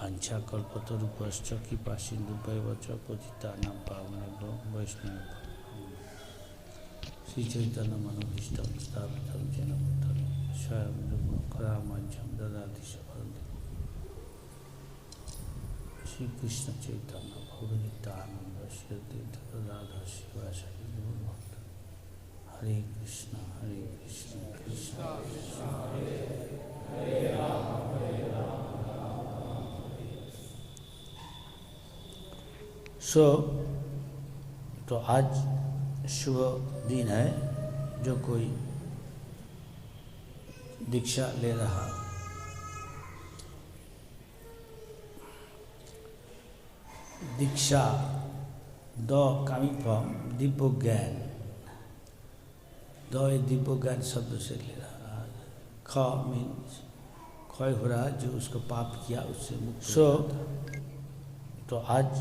वांछा कल्पतरुभ्यश्च कृपा सिन्धुभ्यैव च पतितानां पावनेभ्यो वैष्णवेभ्यो श्री चैतन्य मनोभीष्टं स्थापितं येन भूतले स्वयं रूपं ददाति स्वपदं श्री कृष्ण चैतन्य भगवद्गीतानंद श्री अद्वैत गदाधर शिवासादि गौरभक्त हरे कृष्ण कृष्ण कृष्ण हरे राम सो तो आज शुभ दिन है। जो कोई दीक्षा ले रहा दीक्षा द कमिंग फ्रॉम दिव्य ज्ञान, द दिव्य ज्ञान शब्द से ले रहा। ख मीन्स क्षय हो रहा, जो उसको पाप किया उससे मुक्त। सो तो आज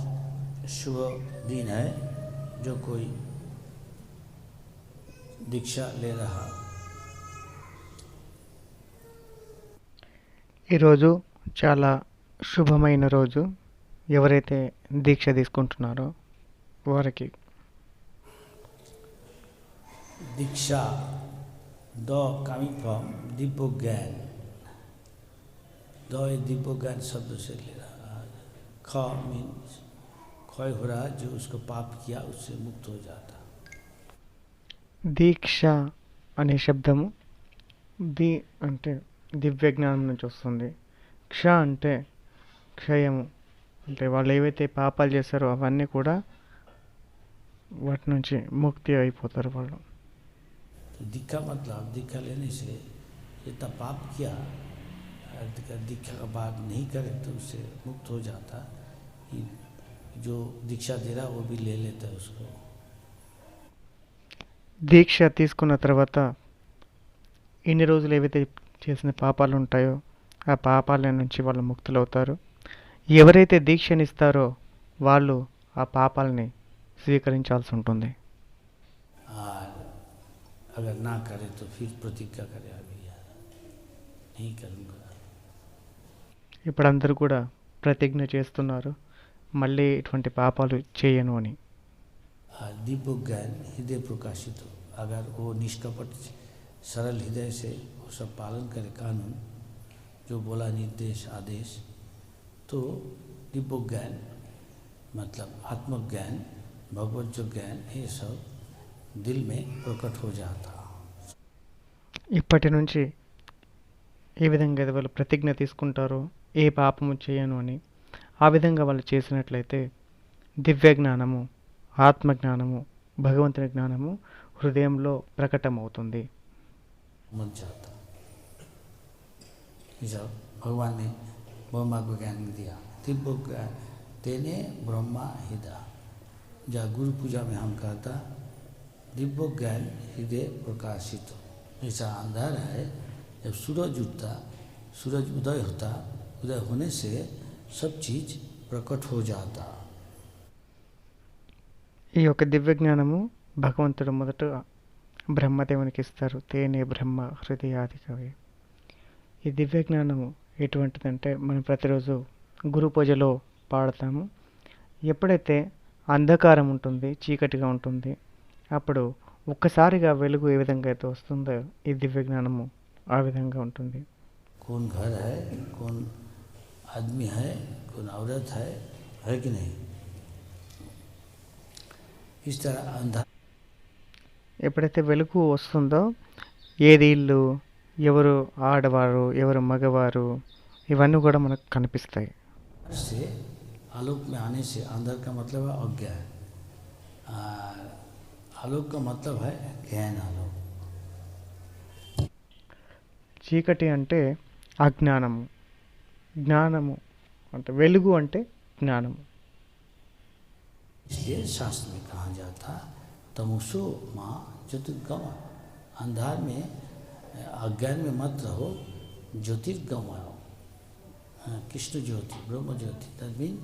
शुभ दिन है। जो कोई दीक्षा ले रहा ఈరోజు చాలా శుభమైన రోజు. ఎవరైతే దీక్ష తీసుకుంటున్నారో వారికి दीक्षा द कमिंग फ्रॉम दिव्य ज्ञान, द दिव्य ज्ञान शब्द से ले रहा। ख मीन्स क्षय हो रहा, जो उसको पाप किया उससे मुक्त हो जाता। దీక్ష అనే శబ్దము ది అంటే దివ్య జ్ఞానం నుంచి వస్తుంది. క్ష అంటే క్షయము, అంటే వాళ్ళు ఏవైతే పాపాలు చేస్తారో అవన్నీ కూడా వాటి నుంచి ముక్తి అయిపోతారు వాళ్ళు. तो दीक्षा मतलब दीक्षा लेने से जितना पाप किया, दीक्षा का बाद नहीं करे तो उससे मुक्त हो जाता। जो दीक्षा दे रहा वो भी ले लेता है उसको। దీక్ష తీసుకున్న తర్వాత ఇన్ని రోజులు ఏవైతే చేసిన పాపాలు ఉంటాయో ఆ పాపాల నుంచి వాళ్ళు ముక్తులవుతారు. ఎవరైతే దీక్షనిస్తారో వాళ్ళు ఆ పాపాలని స్వీకరించాల్సి ఉంటుంది. और अगर ना करे तो फिर प्रतिज्ञा करे, अभी नहीं करूँगा। ఇప్పుడు అందరూ కూడా ప్రతిజ్ఞ చేస్తున్నారు, మళ్ళీ ఇటువంటి పాపాలు చేయను అని. दिव्य ज्ञान हृदय प्रकाशित हो, अगर वो निष्कपट सरल हृदय से वो सब पालन करे कानून जो बोला निर्देश आदेश, तो दिव्य ज्ञान मतलब आत्मज्ञान भगवत जो ज्ञान ये सब दिल में प्रकट हो जाता। ఇప్పటి నుంచి ఏ విధంగా అయితే వాళ్ళు ప్రతిజ్ఞ తీసుకుంటారో ఏ పాపము చేయను అని, ఆ విధంగా వాళ్ళు చేసినట్లయితే దివ్య జ్ఞానము, ఆత్మజ్ఞానము, భగవంతుని జ్ఞానము హృదయంలో ప్రకటమవుతుంది. मच जाता। ये सब भगवान ने ब्रह्मा को ज्ञान दिया, दिव्य ज्ञान तेने ब्रह्मा हृदय। जहाँ गुरु पूजा में हम कहता दिव्य ज्ञान हृदय प्रकाशित हो। ऐसा अंधार है, जब सूरज उठता, सूरज उदय होता, उदय होने से सब चीज़ प्रकट हो जाता। ఈ యొక్క దివ్య జ్ఞానము భగవంతుడు మొదట బ్రహ్మదేవునికి ఇస్తారు. తేనే బ్రహ్మ హృదయాది కవి. ఈ దివ్య జ్ఞానము ఎటువంటిదంటే మనం ప్రతిరోజు గురు పూజలో పాడతాము. ఎప్పుడైతే అంధకారం ఉంటుంది, చీకటిగా ఉంటుంది, అప్పుడు ఒక్కసారిగా వెలుగు ఏ విధంగా అయితే వస్తుందో ఈ దివ్య జ్ఞానము ఆ విధంగా ఉంటుంది. कौन घर है, कौन आदमी है, कौन औरत है कि नहीं? इस तरह अंधा ఎప్పుడైతే వెలుగు వస్తుందో ఏది ఇల్లు, ఎవరు ఆడవారు, ఎవరు మగవారు, ఇవన్నీ కూడా మనకు కనిపిస్తాయి. से आलोक में आने से अंदर का मतलब है अज्ञान, आलोक का मतलब है ज्ञान आलोक। చీకటి అంటే అజ్ఞానము, జ్ఞానము అంటే వెలుగు అంటే జ్ఞానము. इसलिए शास्त्र में कहा जाता तमसो माँ ज्योतिर्गमय, अंधार में अज्ञान में मत रहो, ज्योतिर्गमय कृष्ण ज्योति ब्रह्म ज्योति, दैट मीन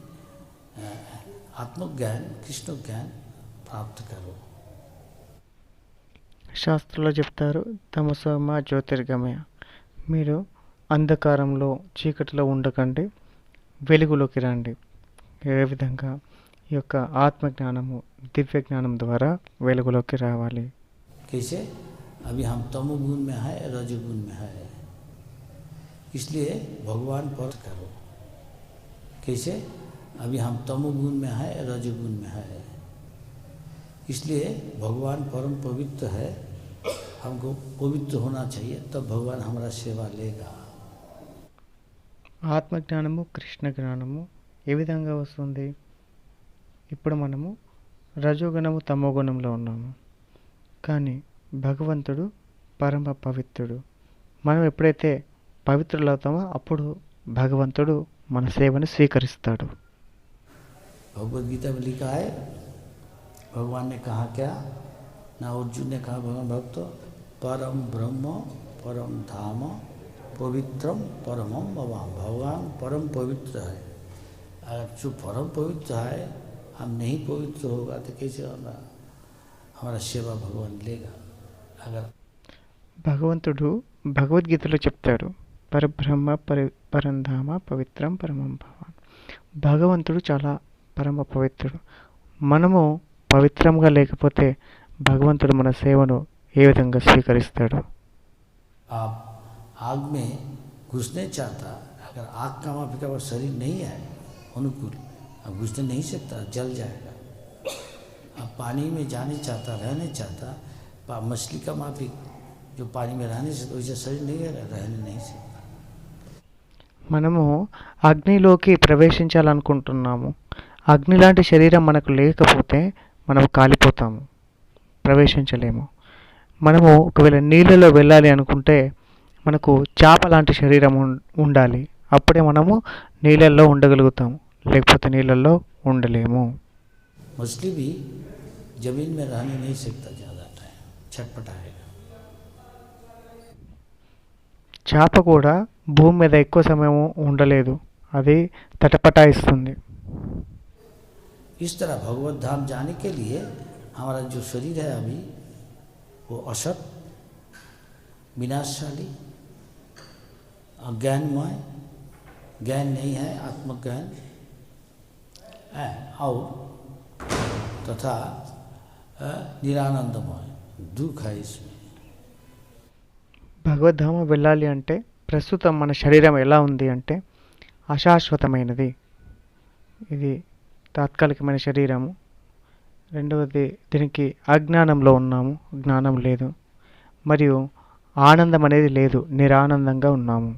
आत्मज्ञान कृष्ण ज्ञान प्राप्त करो। శాస్త్రంలో చెప్తారు తమసోమ జ్యోతిర్గమయ, మీరు అంధకారంలో చీకటిలో ఉండకండి, వెలుగులోకి రండి. ఏ విధంగా ఈ యొక్క ఆత్మజ్ఞానము దివ్య జ్ఞానం ద్వారా వెలుగులోకి రావాలి. कैसे? अभी हम तमोगुण में है, रजोगुण में है, इसलिए भगवान पर करो. कैसे? अभी हम तमोगुण में है, रजोगुण में है, इसलिए भगवान परम पवित्र है, हमको पवित्र होना चाहिए, तब भगवान हमारा सेवा लेगा. ఆత్మజ్ఞానము కృష్ణ జ్ఞానము ఏ విధంగా వస్తుంది? ఇప్పుడు మనము రజోగుణము తమోగుణంలో ఉన్నాము, కానీ భగవంతుడు పరమ పవిత్రుడు. మనం ఎప్పుడైతే పవిత్రులవుతామో అప్పుడు భగవంతుడు మన సేవను స్వీకరిస్తాడు. भगवद गीता में लिखा है, भगवान ने कहा क्या ना, अर्जुन ने कहा भगवान भक्त परम ब्रह्म परम धाम पवित्रम परमम भवाम. भगवान परम पवित्र है. अगर जो परम पवित्र है हम नहीं पवित्र होगा तो कैसे हमारा सेवा भगवान लेगा. अगर భగవంతుడు భగవద్గీతలో చెప్తాడు, పరబ్రహ్మ పరంధామ పవిత్రం పరమం భవాన్. భగవంతుడు చాలా పరమ పవిత్రుడు. మనము పవిత్రంగా లేకపోతే భగవంతుడు మన సేవను ఏ విధంగా స్వీకరిస్తాడు? आप आग में घुसने चाहता, अगर आग का माफी का शरीर नहीं है अनुकूल, अब घुसने नहीं सकता, जल जाएगा. अब पानी में जाने चाहता, रहने चाहता, मछली का माफी जो पानी में रहने से, वैसे शरीर नहीं है, रहने नहीं सकता. మనము అగ్నిలోకి ప్రవేశించాలనుకుంటున్నాము. అగ్ని లాంటి శరీరం మనకు లేకపోతే మనము కాలిపోతాము, ప్రవేశించలేము. మనము ఒకవేళ నీళ్ళలో వెళ్ళాలి అనుకుంటే మనకు చేప లాంటి శరీరం ఉండాలి, అప్పుడే మనము నీళ్ళల్లో ఉండగలుగుతాము, లేకపోతే నీళ్ళల్లో ఉండలేము. मछली भी जमीन में रहने नहीं सकता, ज़्यादा टाइम छटपटाएगा. చేప కూడా భూమి మీద ఎక్కువ సమయం ఉండలేదు, అది తటపటాయిస్తుంది. इस तरह भगवत धाम जाने के लिए हमारा जो शरीर है अभी वो असत, विनाशशाली, अज्ञानमय, ज्ञान नहीं है, आत्मज्ञान है, और तथा निरानंदमय, दुख है इसमें. భగవద్ధామ వెళ్ళాలి అంటే ప్రస్తుతం మన శరీరం ఎలా ఉంది అంటే అశాశ్వతమైనది, ఇది తాత్కాలికమైన శరీరము. రెండవది, దీనికి అజ్ఞానంలో ఉన్నాము, జ్ఞానం లేదు, మరియు ఆనందం అనేది లేదు, నిరానందంగా ఉన్నాము.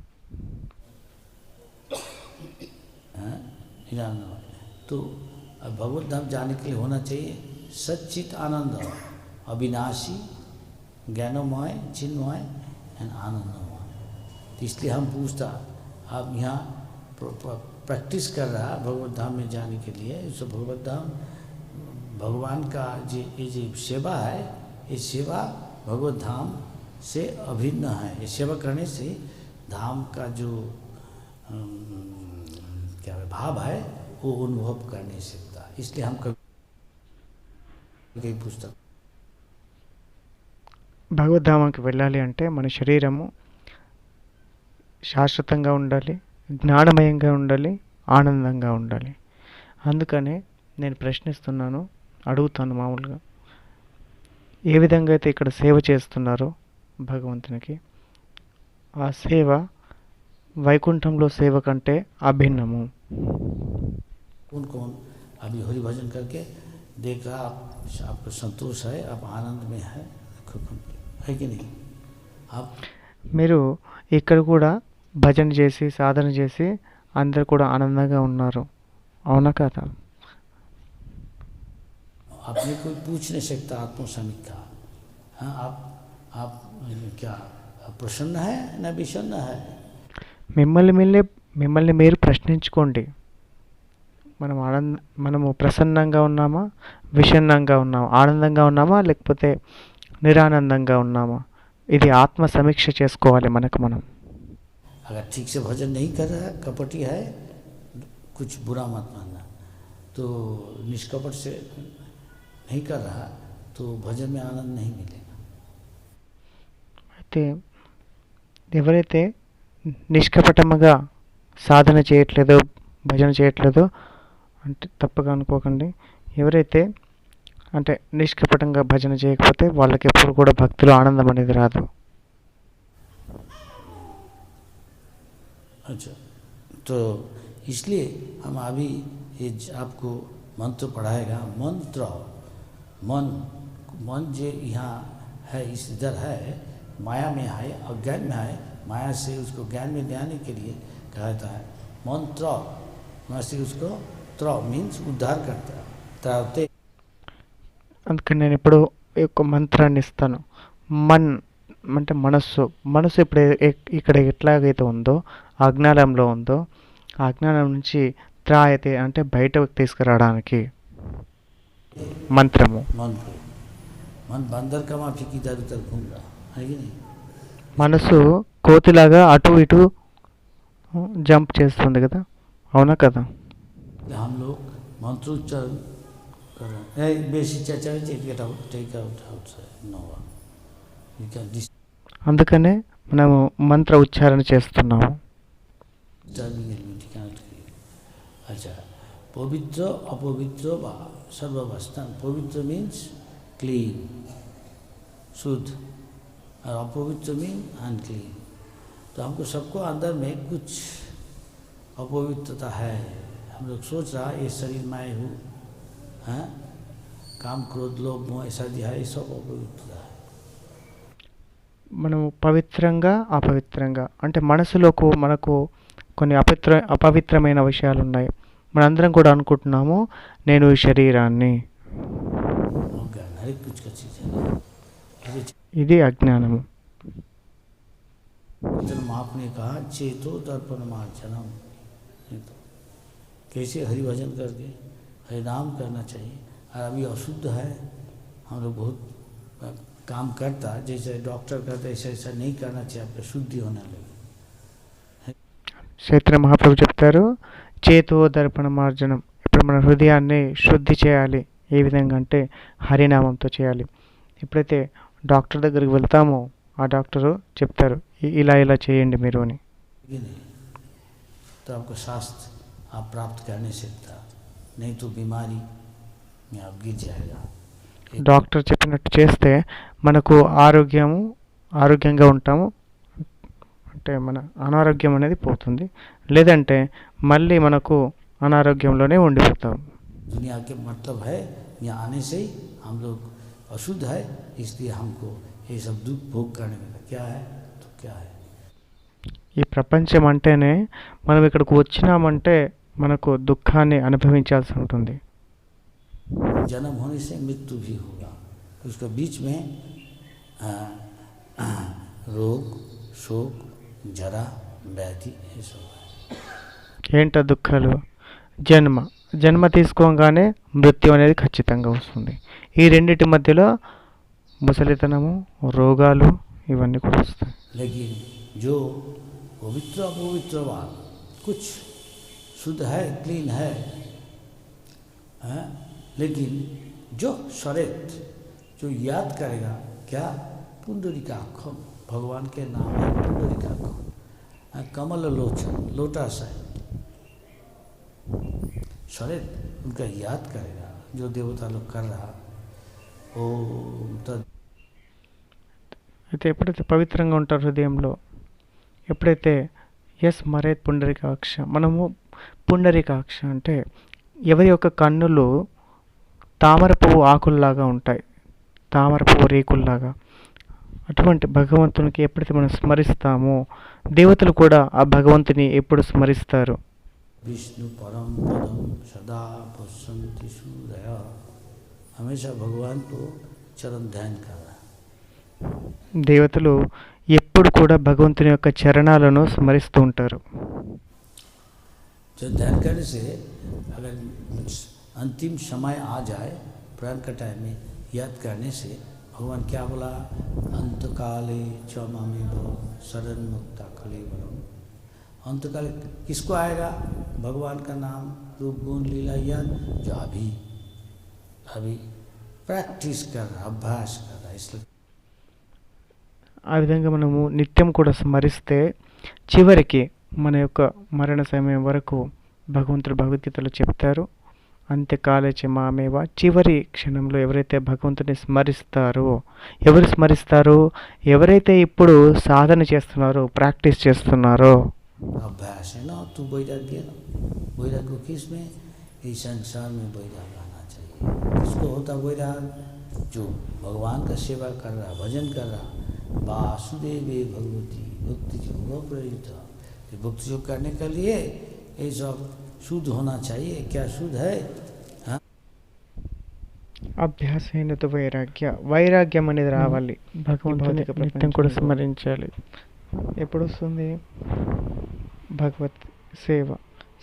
तो भगवत धाम जाने के लिए होना चाहिए सच्चित आनंद, अविनाशी, ज्ञानमय, चिन्मय एंड आनंदमय. तो इसलिए हम पूछता, आप यहाँ प्रैक्टिस कर रहा भगवत धाम में जाने के लिए. सो भगवत धाम भगवान का ये जो सेवा है, ये सेवा भगवत धाम से अभिन्न है. ये सेवा करने से धाम का जो क्या है भाव है वो अनुभव कर नहीं सकता. इसलिए हम कभी पुस्तक భగవద్ధామానికి వెళ్ళాలి అంటే మన శరీరము శాశ్వతంగా ఉండాలి, జ్ఞానమయంగా ఉండాలి, ఆనందంగా ఉండాలి. అందుకనే నేను ప్రశ్నిస్తున్నాను, అడుగుతాను మామూలుగా, ఏ విధంగా అయితే ఇక్కడ సేవ చేస్తున్నారో భగవంతునికి, ఆ సేవ వైకుంఠంలో సేవ కంటే అభిన్నము. कौन कौन अभी हरि भजन करके देखा, आपको संतोष है, आप आनंद में है कि नहीं? आप మీరు ఇక్కడ కూడా భజన చేసి సాధన చేసి అందరు కూడా ఆనందంగా ఉన్నారు, అవునా కదా? आपने कोई पूछ नहीं सकता आत्मसमीक्षा. हाँ, आप क्या प्रसन्न है ना विषन्न है? మిమ్మల్ని మీరు ప్రశ్నించుకోండి. మనము ప్రసన్నంగా ఉన్నామా, విషన్నంగా ఉన్నామా, ఆనందంగా ఉన్నామా, లేకపోతే నిరానందంగా ఉన్నామా? ఇది ఆత్మ సమీక్ష చేసుకోవాలి మనకు మనం. अगर ठीक से भजन नहीं कर रहा, कपटी है, कुछ बुरा मत मानना. तो निष्कपट से नहीं कर रहा तो भजन में आनंद नहीं मिलेगा. అయితే ఎవరైతే నిష్కపటముగా సాధన చేయట్లేదో, భజన చేయట్లేదో అంటే తప్పగా అనుకోకండి. ఎవరైతే అంటే నిష్కపటంగా భజన చేయకపోతే వాళ్ళకి ఎప్పుడు కూడా భక్తిలో ఆనందం అనేది రాదు. अच्छा, तो इसलिए हम अभी ये आपको मंत्र पढ़ाएगा। मंत्र मन मन जो यहाँ है, इस इधर है, माया में है, अज्ञान में है। माया से उसको ज्ञान में ले आने के लिए कहा जाता है मंत्र। वहाँ से उसको त्र मीन्स उद्धार करता है, त्रावते। అందుకని నేను ఇప్పుడు ఒక మంత్రాన్ని ఇస్తాను. మన్ అంటే మనస్సు. మనస్సు ఇప్పుడు ఇక్కడ ఎట్లాగైతే ఉందో అజ్ఞానంలో ఉందో ఆ అజ్ఞానం నుంచి త్రాయతే అంటే బయటకు తీసుకురావడానికి మంత్రము. मन को मन बंदर का माफी की इधर उधर घूम रहा है कि नहीं? మనసు కోతిలాగా అటు ఇటు జంప్ చేస్తుంది కదా, అవునా కదా? हम लोग मंत्रोच्चारण कर रहे हैं। बेसिक चर्चा take out outside no you can అందుకనే మనము మంత్ర ఉచ్చారణ చేస్తున్నాము. डिस्टर्बिंग एलिमेंट कनेक्ट करिए। अच्छा, पवित्र अपवित्र व सर्वावस्थान। पवित्र मीन्स क्लीन, शुद्ध, और अपवित्र मीन अनक्लीन। तो हमको सबको अंदर में कुछ अपवित्रता है। हम लोग सोच रहा ये शरीर मैं हूँ, हैं, काम क्रोध लोभ मोह ऐसा दिया है, ये सब अपवित्रता है। మనము పవిత్రంగా అపవిత్రంగా అంటే మనసులోకి మనకు కొన్ని అపవిత్రమైన విషయాలు ఉన్నాయి. మనందరం కూడా అనుకుంటున్నాము నేను ఈ శరీరాన్ని. अज्ञान हर एक कुछ का चीज़ है। ఇది అజ్ఞానము. महात्मा ने कहा चेतो दर्पण मार्जनम। कैसे हरि भजन करके हरि नाम करना चाहिए। और अभी अशुद्ध है, हम लोग बहुत काम करता जैसे डॉक्टर कहते ऐसा ऐसा नहीं करना चाहिए, आपको शुद्धि होने लगे। చైత్ర మహాప్రభు చెప్తారు చేతో దర్పణ మార్జనం. ఇప్పుడు మన హృదయాన్ని శుద్ధి చేయాలి. ఏ విధంగా అంటే హరినామంతో చేయాలి. ఎప్పుడైతే డాక్టర్ దగ్గరికి వెళ్తామో ఆ డాక్టరు చెప్తారు ఇలా ఇలా చేయండి మీరు అని. तो आपको स्वास्थ्य आप प्राप्त कर नहीं सकता, नहीं तो बीमारी में आप गिर जाएगा। డాక్టర్ చెప్పినట్టు చేస్తే మనకు ఆరోగ్యంగా ఉంటాము, అంటే మన అనారోగ్యం అనేది పోతుంది. లేదంటే మళ్ళీ మనకు అనారోగ్యంలోనే ఉండిపోతాం. दुनिया के मतलब है यहाँ आने से ही हम लोग अशुद्ध है, इसलिए हमको ये सब दुख भोग करने में क्या है तो क्या है। ఈ ప్రపంచం అంటేనే మనం ఇక్కడికి వచ్చినామంటే మనకు దుఃఖాన్ని అనుభవించాల్సి ఉంటుంది. जन्म होने से मृत्यु भी होगा, उसके बीच में रोग शोक जरा व्याधि ये सब है। ఏంట దుఃఖాలు? జన్మ తీసుకోగానే మృత్యు అనేది ఖచ్చితంగా వస్తుంది. ఈ రెండింటి మధ్యలో ముసలితనము రోగాలు ఇవన్నీ కూడా వస్తాయి. लेकिन जो पवित्र अपवित्र बात कुछ शुद्ध है क्लीन है, लेकिन जो शरीर जो याद करेगा क्या पुंडरीकाक्षम, भगवान के नाम है पुंडरीकाक्षम, कमल लोचन लोटस है शरीर, उनका याद करेगा जो देवता लोग कर रहा ओम तद। అయితే ఎప్పుడైతే పవిత్రంగా ఉంటారు హృదయంలో, ఎప్పుడైతే ఎస్ మరేత్ పుండరీకాక్ష, మనము పుండరీకాక్ష అంటే ఎవరి యొక్క కన్నులు తామర పువ్వు ఆకుల్లాగా ఉంటాయి, తామర పువ్వు రేకుల్లాగా. అటువంటి భగవంతునికి ఎప్పుడైతే మనం స్మరిస్తామో దేవతలు కూడా ఆ భగవంతుని ఎప్పుడు స్మరిస్తారు. विष्णु परम पदम सदा पश्यन्ति सूरय, हमेशा भगवान को चरण ध्यान कर रहा है। దేవతలు ఎప్పుడు కూడా భగవంతుని యొక్క చరణాలను స్మరిస్తూ ఉంటారు. जो ध्यान करने से अगर अंतिम समय आ जाए प्राण का टाइम में याद करने से भगवान क्या बोला, अंतकाले च मामे भव शरण मुक्ता कलेवरम। अंतकाल किसको आएगा? भगवान का नाम रूप गुण लीला याद जो अभी प्रैक्टिस कर रहा, अभ्यास कर रहा है। इसलिए ఆ విధంగా మనము నిత్యం కూడా స్మరిస్తే చివరికి మన యొక్క మరణ సమయం వరకు భగవంతుడు భగవద్గీతలో చెప్తారు. అంత్యకాలే చ మామేవ, చివరి క్షణంలో ఎవరైతే భగవంతుని స్మరిస్తారో, ఎవరు స్మరిస్తారు? ఎవరైతే ఇప్పుడు సాధన చేస్తున్నారో, ప్రాక్టీస్ చేస్తున్నారో, अभ्यास है ना, तू वैराग्य ना, वैराग्य किस में? इस संसार में वैराग्य आना चाहिए। किसको होता वैराग? जो भगवान का सेवा कर रहा, भजन कर रहा, वासुदेवे भगवती भक्ति योग प्रयुक्त। भक्ति योग करने के लिए ये सब शुद्ध होना चाहिए। क्या शुद्ध है? हाँ, అభ్యాసైనతో వైరాగ్యం అనేది రావాలి. భగవంతుని నిత్యం కూడా స్మరించాలి. ఎప్పుడు వస్తుంది? భగవత్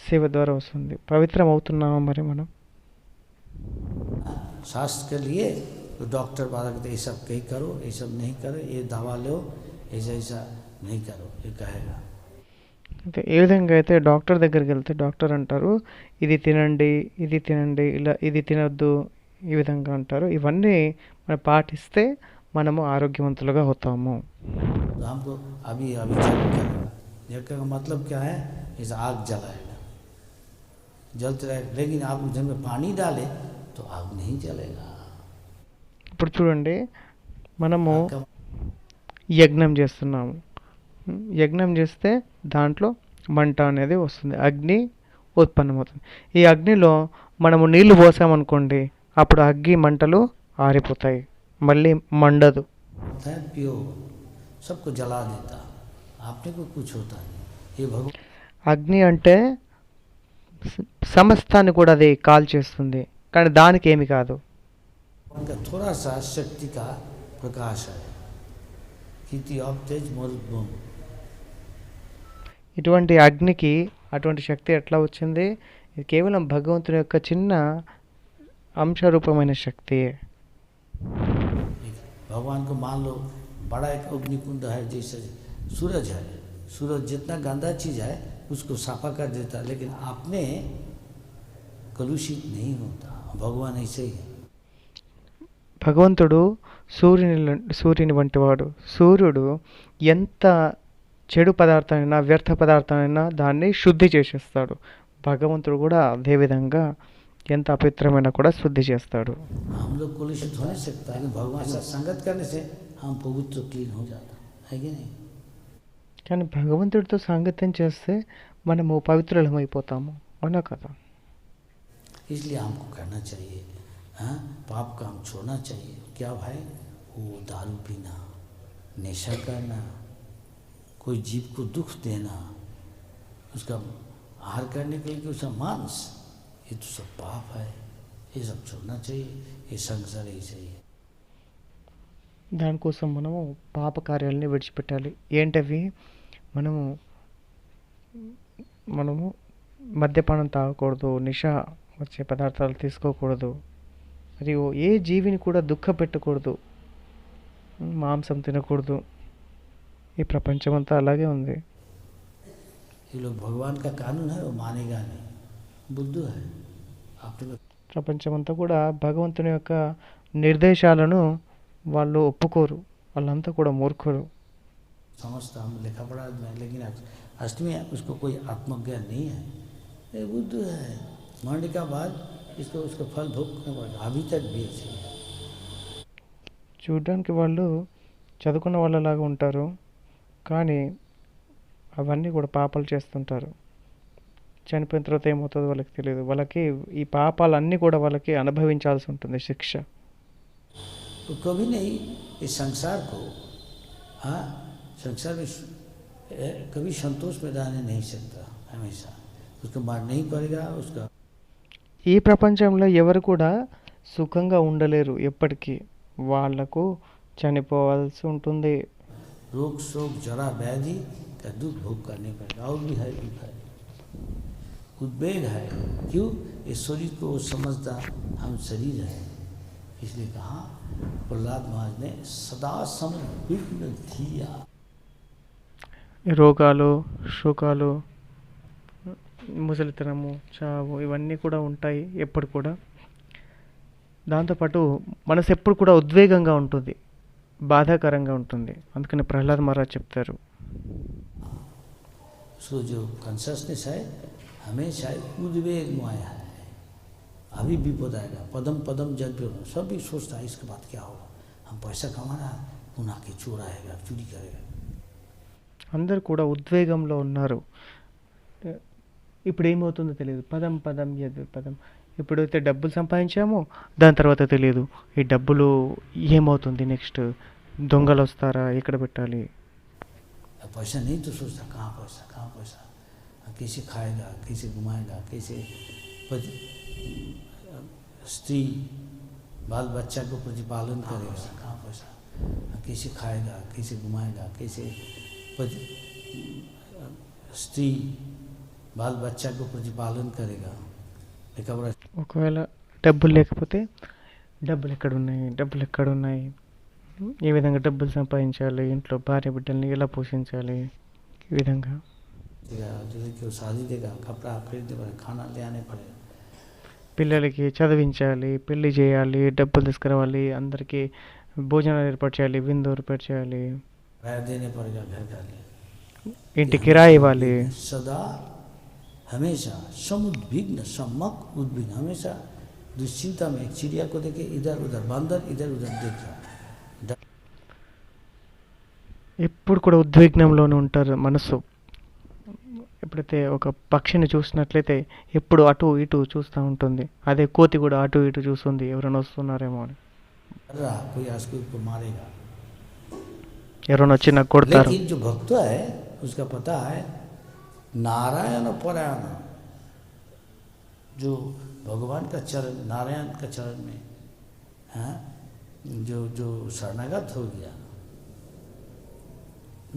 సేవ ద్వారా వస్తుంది. పవిత్రం అవుతున్నామా మరి మనం? स्वास्थ्य के लिए तो डॉक्टर वाला कहते ये सब कहीं करो, ये सब नहीं करो, ये दवा लो, ऐसा ऐसा नहीं करो, ये कहेगा। అంటే ఏ విధంగా అయితే డాక్టర్ దగ్గరికి వెళ్తే డాక్టర్ అంటారు, ఇది తినండి, ఇది తినండి, ఇలా ఇది తినొద్దు, ఈ విధంగా అంటారు. ఇవన్నీ మనం పాటిస్తే మనము ఆరోగ్యవంతులుగా అవుతాము. तो हमको अभी अभी जल करेगा, जल का मतलब क्या है? इस आग जलाएगा, जलते रहेगा। लेकिन आप जब में पानी डाले तो आग नहीं जलेगा। ఇప్పుడు చూడండి, మనము आग का యజ్ఞం చేస్తున్నాము. యజ్ఞం చేస్తే దాంట్లో మంట అనేది వస్తుంది, అగ్ని ఉత్పన్నమవుతుంది. ఈ అగ్నిలో మనము నీళ్లు పోసామనుకోండి, అప్పుడు అగ్గి మంటలు ఆరిపోతాయి, మళ్ళీ మండదు. होता है प्योर, सबको जला देता, आपने को कुछ होता नहीं। ये भगवान అగ్ని అంటే సమస్తాన్ని కూడా అది కాల్చేస్తుంది, కానీ దానికి ఏమి కాదు. का थोड़ा सा शक्ति का प्रकाश है। कीर्ति ऑफ तेज मरुद्भूम, ఇటువంటి అగ్నికి అటువంటి శక్తి ఎట్లా వచ్చింది? ఇది కేవలం భగవంతుని యొక్క చిన్న అంశరూపమైన శక్తి. भगवान को मान लो बड़ा एक अग्निकुंड है, जैसे सूरज है। सूरज जितना गंदा चीज है उसको साफा कर देता है, लेकिन आपने कलुषित नहीं होता। भगवान ऐसे ही है। భగవంతుడు సూర్యుని వంటివాడు. సూర్యుడు ఎంత చెడు పదార్థమైనా, వ్యర్థ పదార్థమైనా దాన్ని శుద్ధి చేసేస్తాడు. భగవంతుడు కూడా అదేవిధంగా ఎంత అపవిత్రమైనా కూడా శుద్ధి చేస్తాడు. हम लोग कलुषित हो नहीं सकता, लेकिन भगवान से संगत करने से हम पवित्र क्लीन हो जाता है कि नहीं? కానీ భగవంతుడితో సాంగత్యం చేస్తే మనము పవిత్రులమైపోతాము, అవునా కదా? इसलिए हमको करना चाहिए, हाँ, पाप का हम छोड़ना चाहिए। क्या भाई? वो दारू पीना, नशा करना, कोई जीव को दुख देना, उसका आहार करने के लिए उसका मांस, ये तो सब पाप है। ये सब छोड़ना चाहिए। ये संसार ही चाहिए। దానికోసం మనము పాప కార్యాలని విడిచిపెట్టాలి. ఏంటవి? మనము మద్యపానం తాగకూడదు, నిష వచ్చే పదార్థాలు తీసుకోకూడదు, మరియు ఏ జీవిని కూడా దుఃఖ పెట్టకూడదు, మాంసం తినకూడదు. ఈ ప్రపంచం అంతా అలాగే ఉంది. ये लोग भगवान का कानून है वो मानेगा नहीं, बुद्धू है। आपने ప్రపంచం అంతా కూడా భగవంతుని యొక్క నిర్దేశాలను వాళ్ళు ఒప్పుకోరు, వాళ్ళంతా కూడా మూర్ఖులు. समझता हम लिखा पढ़ा में, लेकिन अष्टमी उसको कोई आत्मज्ञान नहीं है, ये बुद्धू है। मरने का बाद इसको उसका फल भोगना पड़ेगा, अभी तक भी ऐसे ही है। చూడ్డానికి వాళ్ళు చదువుకున్న వాళ్ళలాగా ఉంటారు, కానీ అవన్నీ కూడా పాపాలు చేస్తుంటారు. చనిపోయిన తర్వాత ఏమవుతుందో వాళ్ళకి తెలియదు. వాళ్ళకి ఈ పాపాలన్నీ కూడా వాళ్ళకి అనుభవించాల్సి ఉంటుంది శిక్ష. तो कभी नहीं इस संसार को, हाँ, संसार में कभी संतोष में रहने नहीं सकता, हमेशा उसको मारना ही पड़ेगा। उसका ఈ ప్రపంచంలో ఎవరు కూడా సుఖంగా ఉండలేరు ఎప్పటికీ, వాళ్లకు చనిపోవాల్సి ఉంటుంది. रोग शोक जरा व्याधि का दुख भोग करने पड़ेगा। और भी है दुख है, उद्वेग है। क्यों? इस शरीर को समझता हम शरीर है। इसलिए कहा प्रहलाद महाराज ने सदा संविघ्न धिया। రోగాలు, శోకాలు, ముసలితనము, చావు ఇవన్నీ కూడా ఉంటాయి ఎప్పుడు కూడా. దాంతోపాటు మనసు ఎప్పుడు కూడా ఉద్వేగంగా ఉంటుంది, బాధాకరంగా ఉంటుంది. అందుకని ప్రహ్లాద్ మహారాజ్ చెప్తారు, उसको जो कॉन्शसनेस है हमेशा उद्वेगमय है। अभी विपद आएगा, पदम पदम जल पे सब भी सोचता है इसके बाद क्या होगा, हम पैसा कमाना है, पुनः के चोर आएगा, चोरी करेगा। అందరు కూడా ఉద్వేగంలో ఉన్నారు. ఇప్పుడు ఏమవుతుందో తెలియదు. పదం పదం యద్ పదం. ఇప్పుడైతే డబ్బులు సంపాదించామో దాని తర్వాత తెలియదు ఈ డబ్బులు ఏమవుతుంది, నెక్స్ట్ దొంగలు వస్తారా, ఎక్కడ పెట్టాలి. पैसा नहीं तो सोचता कहाँ पैसा, कैसे खाएगा, कैसे घुमाएगा, कैसे स्त्री बाल बच्चा को प्रतिपालन करेगा, कहाँ पैसा, कैसे खाएगा, कैसे घुमाएगा, कैसे स्त्री बाल बच्चा को प्रतिपालन करेगा. ఒకవేళ డబ్బులు లేకపోతే డబ్బులు ఎక్కడున్నాయి, ఏ విధంగా డబ్బులు సంపాదించాలి, ఇంట్లో భార్య బిడ్డల్ని ఎలా పోషించాలి, ఈ విధంగా పిల్లలకి చదివించాలి, పెళ్లి చేయాలి, డబ్బులు తీసుకురావాలి, అందరికీ భోజనాలు ఏర్పాటు చేయాలి, విందు ఏర్పాటు చేయాలి, ఇంటి కిరాయి ఇవ్వాలి. सदा हमेशा समुद्विग्न सम्मक उद्विग्न, हमेशा दुश्चिंता में एक चिड़िया को देखे इधर उधर, बंदर इधर उधर देख रहा, ఎప్పుడు కూడా ఉద్విగ్నంలోనే ఉంటారు మనసు. ఎప్పుడైతే ఒక పక్షిని చూసినట్లయితే ఎప్పుడు అటు ఇటు చూస్తూ ఉంటుంది. అదే కోతి కూడా అటు ఇటు చూస్తుంది, ఎవరైనా వస్తున్నారేమో అని. ఎవరైనా వచ్చి నాకు కొడతారు. भक्त है उसका पता है नारायण परायण, जो भगवान का चरण, नारायण का चरण में है, जो शरणागत हो गया,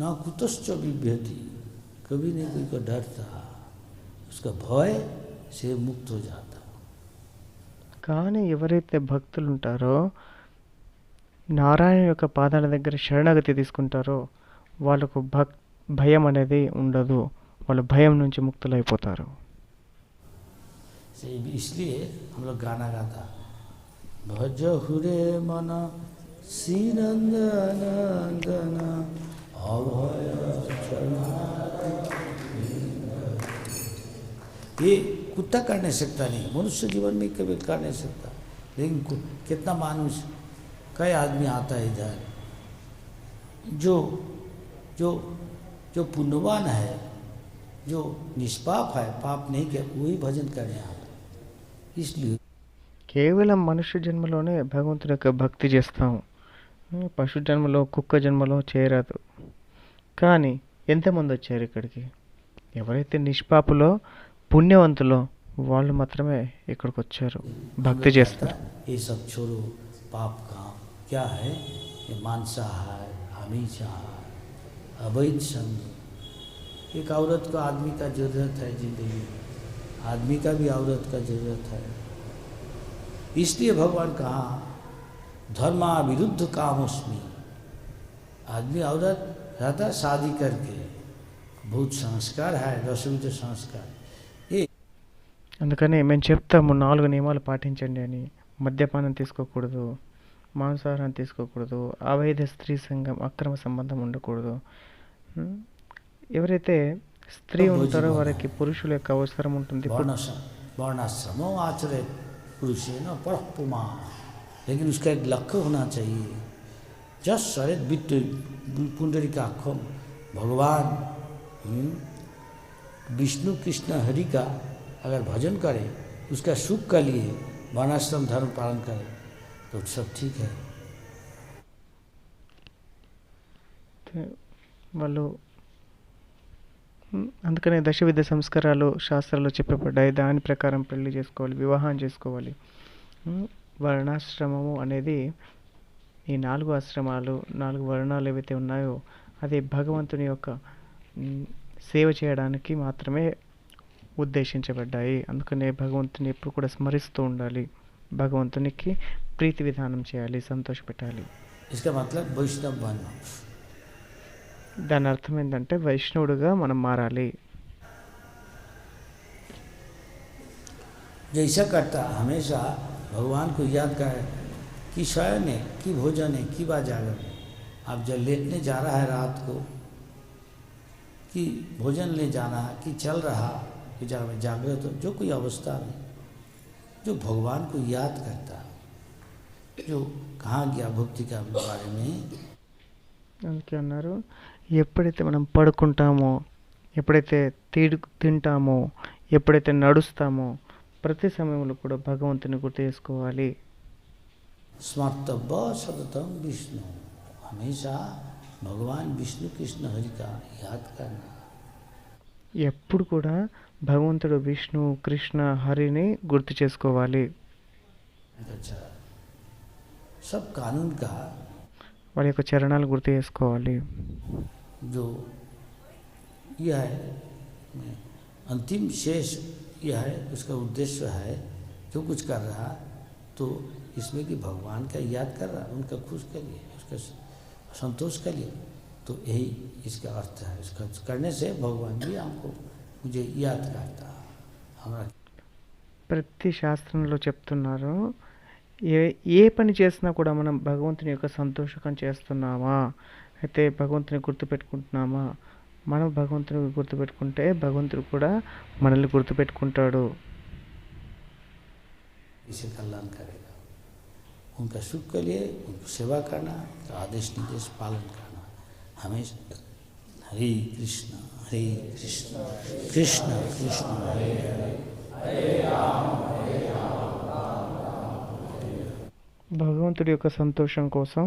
ना कुतश्च बिभ्यति, कभी नहीं कोई को डरता, उसका भय से मुक्त हो जाता. కానీ ఎవరైతే భక్తులు ఉంటారో నారాయణ యొక్క పాదాల దగ్గర శరణాగతి తీసుకుంటారో వాళ్ళకు భయం అనేది ఉండదు, వాళ్ళు భయం నుంచి ముక్తులైపోతారు. इसलिए हम लोग गाना गाता, भज हुरे मन श्रीनंदन अभय ये कुत्ता कर नहीं सकता, नहीं मनुष्य जीवन में कभी कर नहीं सकता, लेकिन कितना मानुष कई आदमी आता है इधर, जो जो जो पुण्यवान है, जो निष्पाप है, पाप नहीं किया, वही भजन करने आता. इसलिए కేవలం మనుష్య జన్మలోనే భగవంతుడి యొక్క భక్తి చేస్తాము. పశు జన్మలో, కుక్క జన్మలో చేరదు. కానీ ఎంతమంది వచ్చారు ఇక్కడికి? ఎవరైతే నిష్పాపులో, పుణ్యవంతులో వాళ్ళు మాత్రమే ఇక్కడికి వచ్చారు, భక్తి చేస్తారు. ये सब छोड़ो, पाप का क्या है, ये मांसाहार, हमेशाहार, अवैध संग. एक औरत को आदमी का जरूरत है जिंदगी में, आदमी का भी औरत का जरूरत है. इसलिए भगवान कहा धर्मा विरुद्ध कामोस्मी. आदमी औरत रहता शादी करके, बहुत संस्कार है, रसविध संस्कार. అందుకని మేము చెప్తాము 4 నియమాలు పాటించండి అని. మద్యపానం తీసుకోకూడదు, మాంసాహారం తీసుకోకూడదు, అవైధ స్త్రీ సంఘం, అక్రమ సంబంధం ఉండకూడదు. ఎవరైతే స్త్రీ ఉంటారో వారికి పురుషుల యొక్క అవసరం ఉంటుంది. वर्णाश्रम आचरे पुरुष न परपुमा, लेकिन उसका एक लक्ष्य होना चाहिए. जस शरद वित्त पुंडरी का आखम भगवान विष्णु कृष्ण हरि का अगर भजन करे, उसका सुख के लिए वर्णाश्रम धर्म पालन करे तो सब ठीक है. వాళ్ళు అందుకనే దశవిధ సంస్కారాలు శాస్త్రాల్లో చెప్పబడ్డాయి. దాని ప్రకారం పెళ్లి చేసుకోవాలి, వివాహం చేసుకోవాలి. వర్ణాశ్రమము అనేది ఈ 4 ఆశ్రమాలు, 4 వర్ణాలు ఏవైతే ఉన్నాయో అది భగవంతుని యొక్క సేవ చేయడానికి మాత్రమే ఉద్దేశించబడ్డాయి. అందుకనే భగవంతుని ఎప్పుడు కూడా స్మరిస్తూ ఉండాలి, భగవంతునికి ప్రీతి విధానం చేయాలి, సంతోషపెట్టాలి. इसका मतलब वैष्णव बनना. దాని అర్థం ఏంటంటే వైష్ణవుడుగా మనం మారాలి. जैसा करता हमेशा भगवान को याद करे कि शयन है, कि भोजन है, कि बा जागरण है. आप जब लेटने जा रहा है रात को, कि भोजन ले जाना, कि चल रहा कि जहाँ में जागृत हो, जो कोई अवस्था में जो भगवान को याद करता, जो कहाँ गया भक्ति के बारे में। అందుకే అన్నారు, ఎప్పుడైతే మనం పడుకుంటామో, ఎప్పుడైతే తింటామో, ఎప్పుడైతే నడుస్తామో, ప్రతి సమయంలో కూడా భగవంతుని గుర్తు చేసుకోవాలి. स्मर्तव्य सततम विष्णु, हमेशा भगवान विष्णु कृष्ण हरि का याद करना. ఎప్పుడు కూడా భగవంతుడు విష్ణు కృష్ణ హరిని గుర్తు చేసుకోవాలి. अच्छा, सब कानून का వాళ్ళ యొక్క చరణాలు గుర్తు చేసుకోవాలి. जो यह है अंतिम शेष, यह है उसका उद्देश्य है, जो कुछ कर रहा तो इसमें कि भगवान का याद कर रहा, उनका खुश के लिए, उसका संतोष के लिए, तो यही इसका अर्थ है. इसका करने से भगवान भी हमको मुझे याद करता. हमारा ప్రతి శాస్త్రంలో చెప్తున్నారు, ఏ పని చేసినా కూడా మనం భగవంతుని యొక్క సంతోషకం చేస్తున్నామా, అయితే భగవంతుని గుర్తుపెట్టుకుంటున్నామా. మనం భగవంతుని గుర్తుపెట్టుకుంటే భగవంతుడు కూడా మనల్ని గుర్తుపెట్టుకుంటాడు. इसे कल्याण करेगा. उनका सुख के लिए उनको सेवा करना, आदेश निर्देश पालन करना हमेशा. हरे कृष्ण कृष्ण कृष्ण हरे हरे, हरे राम భగవంతుడి యొక్క సంతోషం కోసం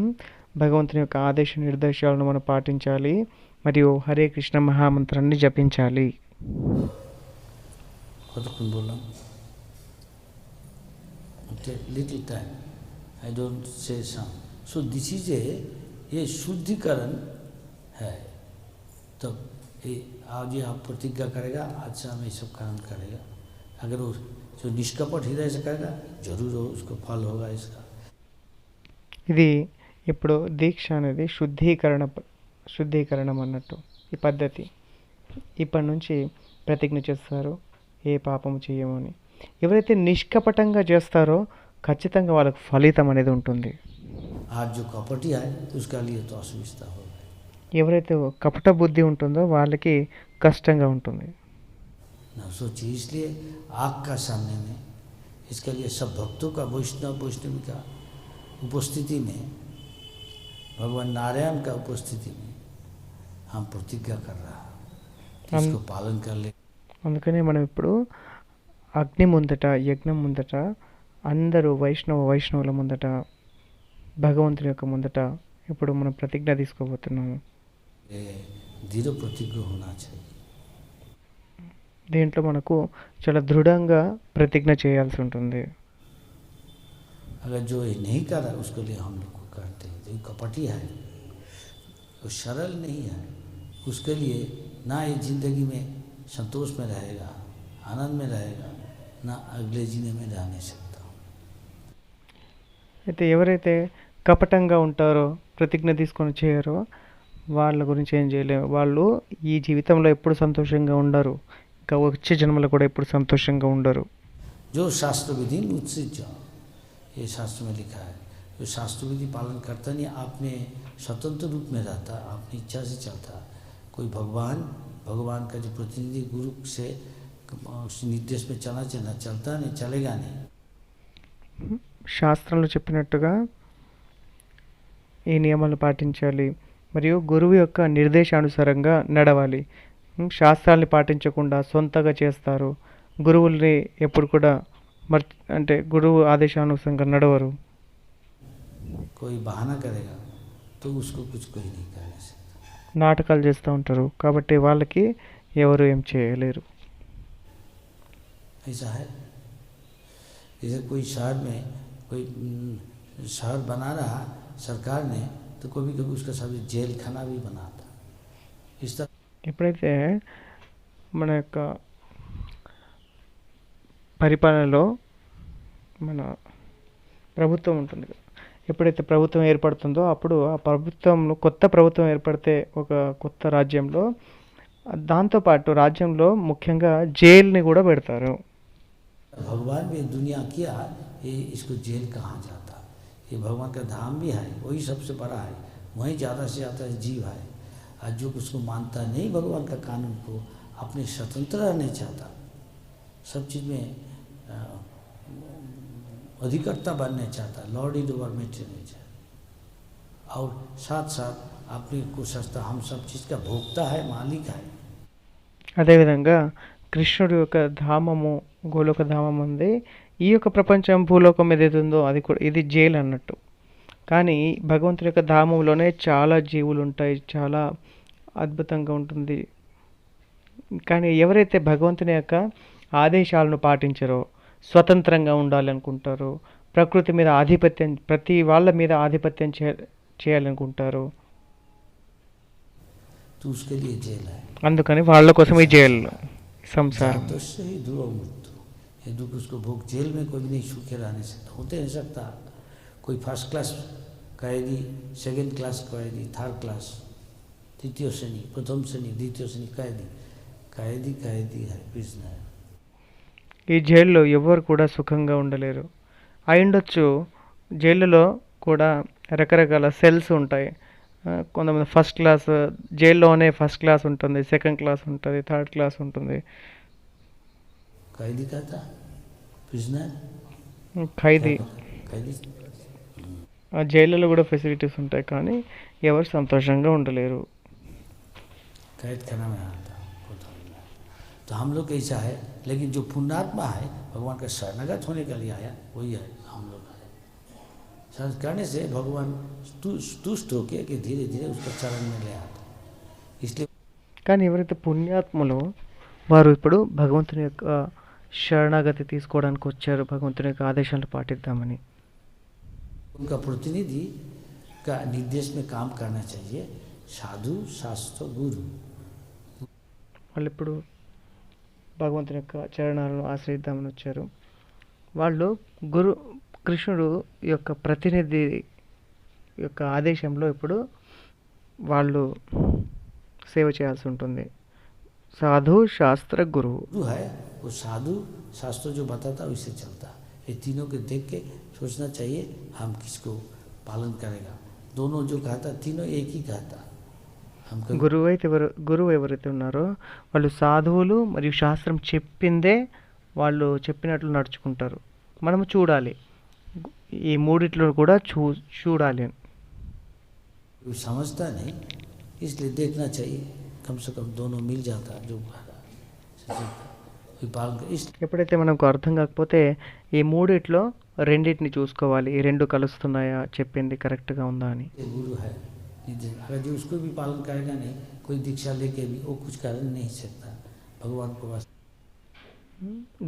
భగవంతుని యొక్క ఆదేశ నిర్దేశాలను మనం పాటించాలి మరియు Hare Krishna మహామంత్రాన్ని జపించాలి. little time, I don't say some. So this is ये शुद्धिकरण है. तब ये आज ये आप प्रतिज्ञा करेगा, आज से हम ये सब काम करेगा. अगर वो जो निष्कपट हृदय से करेगा, जरूर हो उसको फल होगा इसका. ఇది ఇప్పుడు దీక్ష అనేది శుద్ధీకరణం అన్నట్టు ఈ పద్ధతి. ఇప్పటి నుంచి ప్రతిజ్ఞ చేస్తారు, ఏ పాపము చేయమని. ఎవరైతే నిష్కపటంగా చేస్తారో ఖచ్చితంగా వాళ్ళకు ఫలితం అనేది ఉంటుంది. आज जो कपटी है उसका लिए तो असुविधा होगा. ఎవరైతే కపట బుద్ధి ఉంటుందో వాళ్ళకి కష్టంగా ఉంటుంది. ना सोचिए, इसलिए आग का सामने में इसके लिए सब भक्तों का वैष्णवी का उपस्थिति में, भगवान नारायण का उपस्थिति में हम प्रतिज्ञा कर रहा, इसको पालन कर ले. అందుకనే మనం ఇప్పుడు అగ్ని ముందట, యజ్ఞం ముందట, అందరూ వైష్ణవుల ముందట, భగవంతుని యొక్క ముందట ఇప్పుడు మనం ప్రతిజ్ఞ తీసుకోబోతున్నాము. दृढ़ प्रतिज्ञा होना चाहिए. దీంట్లో మనకు చాలా దృఢంగా ప్రతిజ్ఞ చేయాల్సి ఉంటుంది. अगर जो ये नहीं कर रहा उसके लिए हम लोग को करते हैं, जो कपटी है वो सरल नहीं है, उसके लिए ना ये जिंदगी में संतोष में रहेगा, आनंद में रहेगा, ना अगले जीने में रह नहीं सकता. అయితే ఎవరైతే కపటంగా ఉంటారో, ప్రతిజ్ఞ తీసుకొని చేయరో, వాళ్ళ గురించి ఏం చేయలేము. వాళ్ళు ఈ జీవితంలో ఎప్పుడు సంతోషంగా ఉండరు, ఇంకా వచ్చే జన్మలో కూడా ఎప్పుడు సంతోషంగా ఉండరు. जो शास्त्र विधि उत्सित जाओ, ये शास्त्र में लिखा है. जो शास्त्र विधि पालन करता नहीं, आपने स्वतंत्र रूप में रहता, अपनी इच्छा से चलता. कोई भगवान का जो प्रतिनिधि गुरु से निर्देश में चलता नहीं, चलेगा नहीं. శాస్త్రంలో చెప్పినట్టుగా ఈ నియమాలు పాటించాలి మరియు గురువు యొక్క నిర్దేశానుసారంగా నడవాలి. శాస్త్రాల్ని పాటించకుండా సొంతగా చేస్తారు. గురువుల్ని ఎప్పుడు కూడా అంటే గురువు ఆదేశానుసారంగా నడవరు. कोई बहाना करेगा तो उसको कुछ कोई नहीं कर सकता. నాటకాలు చేస్తూ ఉంటారు కాబట్టి వాళ్ళకి ఎవరు ఏం చేయలేరు. ऐसा है. जैसे कोई शहर में कोई शहर बना रहा सरकार ने, तो कभी कभी उसका सभी जेल खाना भी बनाता. इस तरह ఎప్పుడైతే మన యొక్క పరిపాలనలో మన ప్రభుత్వం ఉంటుంది కదా, ఎప్పుడైతే ప్రభుత్వం ఏర్పడుతుందో అప్పుడు ఆ ప్రభుత్వంలో కొత్త ప్రభుత్వం ఏర్పడితే ఒక కొత్త రాజ్యంలో, దాంతోపాటు రాజ్యంలో ముఖ్యంగా జైలుని కూడా పెడతారు. भगवान भी दुनिया किया, ये इसको जेल कहाँ जाता. ये भगवान का धाम भी है, वही सबसे बड़ा है, वहीं ज़्यादा से ज़्यादा जीव है. और जो उसको मानता नहीं भगवान का कानून को, अपने स्वतंत्र रहना चाहता, सब चीज़ में अधिकर्ता बनना चाहता, लॉर्ड इज ओवर मेटेरियल, और साथ साथ अपनी को सस्ता, हम सब चीज़ का भोक्ता है, मालिक है। అదేవిధంగా కృష్ణుడి యొక్క ధామము, గోలోక ధామం ఉంది. ఈ యొక్క ప్రపంచం భూలోకం ఏదైతే ఉందో అది కూడా ఇది జైలు అన్నట్టు. కానీ భగవంతుడి యొక్క ధామంలోనే చాలా జీవులు ఉంటాయి, చాలా అద్భుతంగా ఉంటుంది. కానీ ఎవరైతే భగవంతుని యొక్క ఆదేశాలను పాటించరో, స్వతంత్రంగా ఉండాలనుకుంటారో, ప్రకృతి మీద ఆధిపత్యం, ప్రతి వాళ్ళ మీద ఆధిపత్యం చేయాలనుకుంటారు, तो उसके लिए जेल है। అందుకని వాళ్ళ కోసం ఈ జైలు సంసారం. तो से ही ध्रुव मृत्यु, ये दुख उसको भोग, जेल में कोई भी नहीं सूखे रहने सकता, होते नहीं सकता। कोई फर्स्ट क्लास कैदी, सेकेंड क्लास कैदी, थर्ड क्लास, तृतीय श्रेणी, प्रथम श्रेणी, द्वितीय श्रेणी कैदी, कैदी कैदी है, प्रिजनर। ఈ జైల్లో ఎవరు కూడా సుఖంగా ఉండలేరు. అయిండొచ్చు, జైలులో కూడా రకరకాల సెల్స్ ఉంటాయి. కొంతమంది ఫస్ట్ క్లాస్, జైల్లోనే ఫస్ట్ క్లాస్ ఉంటుంది, సెకండ్ క్లాస్ ఉంటుంది, థర్డ్ క్లాస్ ఉంటుంది. कैदी का था प्रिजनर, ఖైదీ. कैदी ఆ జైళ్ళలో కూడా ఫెసిలిటీస్ ఉంటాయి, కానీ ఎవరు సంతోషంగా ఉండలేరు. कैद खाना में आता। तो हम लोग ऐसा है, लेकिन जो पुण्यात्मा है, भगवान का शरणागत होने के लिए आया, वही है हम लोग है। शरण करने से भगवान तुष्ट होके कि धीरे धीरे उसका चरण में ले आता। इसलिए కానీ ఎవరైతే పుణ్యాత్ములో వారు ఇప్పుడు భగవంతుని యొక్క శరణాగతి తీసుకోవడానికి వచ్చారు, భగవంతుని యొక్క ఆదేశాలను పాటిద్దామని. उनका प्रतिनिधि का निर्देश में काम करना चाहिए साधु शास्त्र गुरु। వాళ్ళు ఇప్పుడు భగవంతుని యొక్క చరణాలను ఆశ్రయిద్దామని వచ్చారు. వాళ్ళు కృష్ణుడు యొక్క ప్రతినిధి యొక్క ఆదేశంలో ఇప్పుడు వాళ్ళు సేవ చేయాల్సి ఉంటుంది. సాధు శాస్త్ర గురువు. गुरु है वो साधु शास्त्र जो बताता वैसे चलता। ये तीनों को देख के सोचना चाहिए हम किसको पालन करेगा। दोनों जो कहता तीनों एक ही कहता। हम గురువు ఎవరైతే ఉన్నారో వాళ్ళు సాధువులు మరియు శాస్త్రం చెప్పిందే వాళ్ళు చెప్పినట్లు నడుచుకుంటారు. మనము చూడాలి, ఈ మూడిట్లో కూడా చూడాలి. समझता नहीं, इसलिए देखना चाहिए, कम से कम दोनों मिल जाता जो ఎప్పుడైతే మనకు అర్థం కాకపోతే ఈ మూడిట్లో రెండింటిని చూసుకోవాలి, ఈ రెండు కలుస్తున్నాయా, చెప్పింది కరెక్ట్గా ఉందా అని. गुरु है, अगर जो उसको भी पालन करेगा नहीं, कोई दीक्षा लेके भी वो कुछ कर नहीं सकता। भगवान को बस